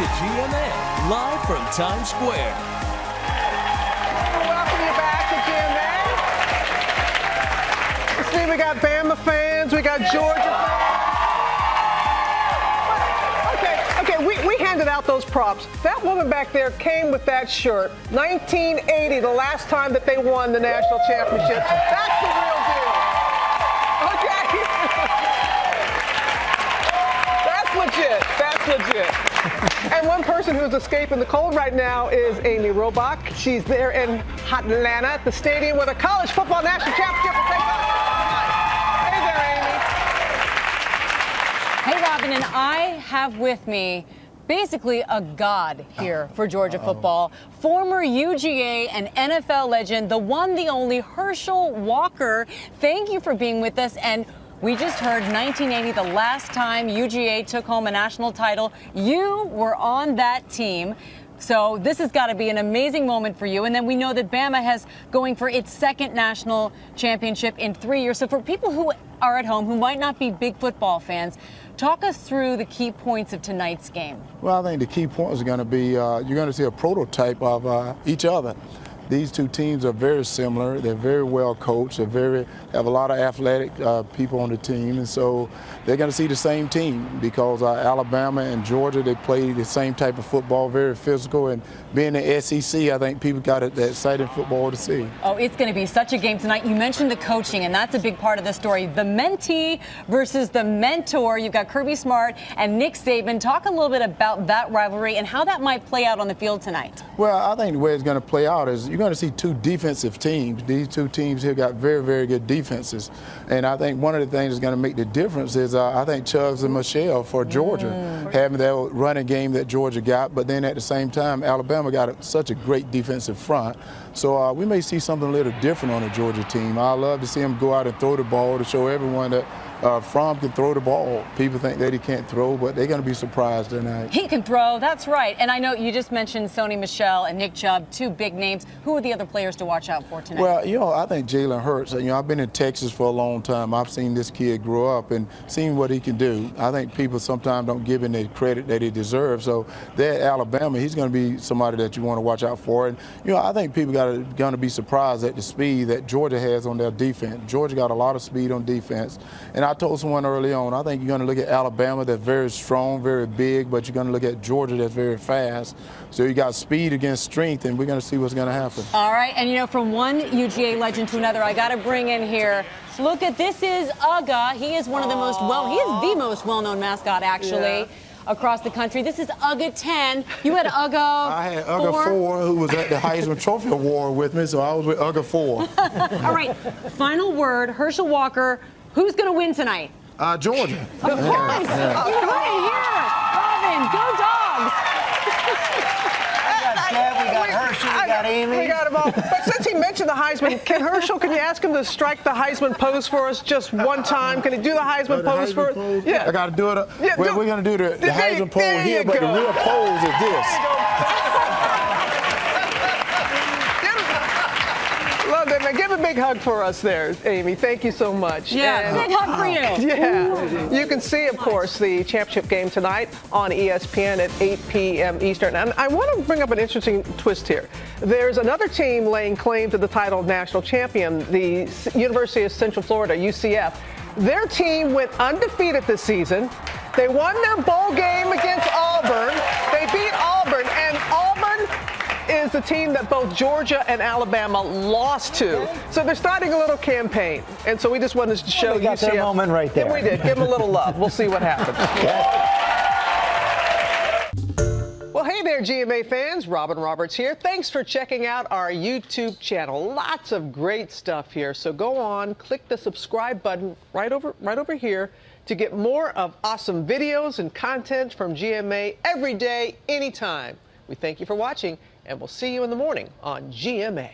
to GMA, live from Times Square. Welcome you back to GMA. See, we got Bama fans, we got Georgia fans. Okay, we handed out those props. That woman back there came with that shirt. 1980, the last time that they won the national championship. That's the real deal. Okay. That's legit. That's legit. And one person who's escaping the cold right now is Amy Robach. She's there in Atlanta at the stadium where the college football national championship will take place. Hey there, Amy. Hey, Robin, and I have with me basically a god here for Georgia football. Former UGA and NFL legend, the one, the only Herschel Walker. Thank you for being with us. And we just heard 1980, the last time UGA took home a national title. You were on that team. So this has got to be an amazing moment for you. And then we know that Bama has going for its second national championship in 3 years. So for people who are at home who might not be big football fans, talk us through the key points of tonight's game. Well, I think the key points are going to be you're going to see a prototype of each other. These two teams are very similar. They're very well coached. They have a lot of athletic people on the team, and so they're going to see the same team because Alabama and Georgia, they play the same type of football, very physical, and being the SEC, I think people got that exciting football to see. Oh, it's going to be such a game tonight. You mentioned the coaching, and that's a big part of the story. The mentee versus the mentor. You've got Kirby Smart and Nick Saban. Talk a little bit about that rivalry and how that might play out on the field tonight. Well, I think the way it's going to play out is you're going to see two defensive teams. These two teams here got very, very good defenses. And I think one of the things that's going to make the difference is I think Chubbs and Michelle for Georgia having that running game that Georgia got. But then at the same time, Alabama got such a great defensive front. So we may see something a little different on the Georgia team. I love to see them go out and throw the ball to show everyone that Fromm can throw the ball. People think that he can't throw, but they're going to be surprised tonight. He can throw, that's right. And I know you just mentioned Sony Michel and Nick Chubb, two big names. Who are the other players to watch out for tonight? Well, I think Jalen Hurts. I've been in Texas for a long time. I've seen this kid grow up and seen what he can do. I think people sometimes don't give him the credit that he deserves. So there at Alabama, he's going to be somebody that you want to watch out for. And, I think people going to be surprised at the speed that Georgia has on their defense. Georgia got a lot of speed on defense. And I told someone early on, I think you're going to look at Alabama that's very strong, very big, but you're going to look at Georgia that's very fast. So you got speed against strength, and we're going to see what's going to happen. All right, and from one UGA legend to another, I got to bring in here. Look at this is Ugga. He is one of the most the most well-known mascot actually. Across the country. This is Ugga 10. You had Ugga 4. I had Ugga 4, who was at the Heisman Trophy Award with me, so I was with Ugga 4. All right, final word, Herschel Walker. Who's going to win tonight? Georgia. Of course. You heard it here. Robin, go Dogs. We got Herschel, we got Amy. We got them all. But since he mentioned the Heisman, can you ask him to strike the Heisman pose for us just one time? Can he do the Heisman pose for us? Yeah. I got to do it. We're going to do the Heisman pose here, but the real pose is this. Love that, man. Give a big hug for us there, Amy. Thank you so much. Yeah, big hug for you. Yeah. You can see, of course, the championship game tonight on ESPN at 8 p.m. Eastern. And I want to bring up an interesting twist here. There's another team laying claim to the title of national champion, the University of Central Florida, UCF. Their team went undefeated this season. They won their bowl game against Auburn. They beat Auburn, and Auburn is the team that both Georgia and Alabama lost to. So they're starting a little campaign. And so we just wanted to show got UCF. their moment right there. Yeah, we did. Give them a little love. We'll see what happens. Well, hey there, GMA fans. Robin Roberts here. Thanks for checking out our YouTube channel. Lots of great stuff here. So go on, click the subscribe button right over here to get more of awesome videos and content from GMA every day, anytime. We thank you for watching, and we'll see you in the morning on GMA.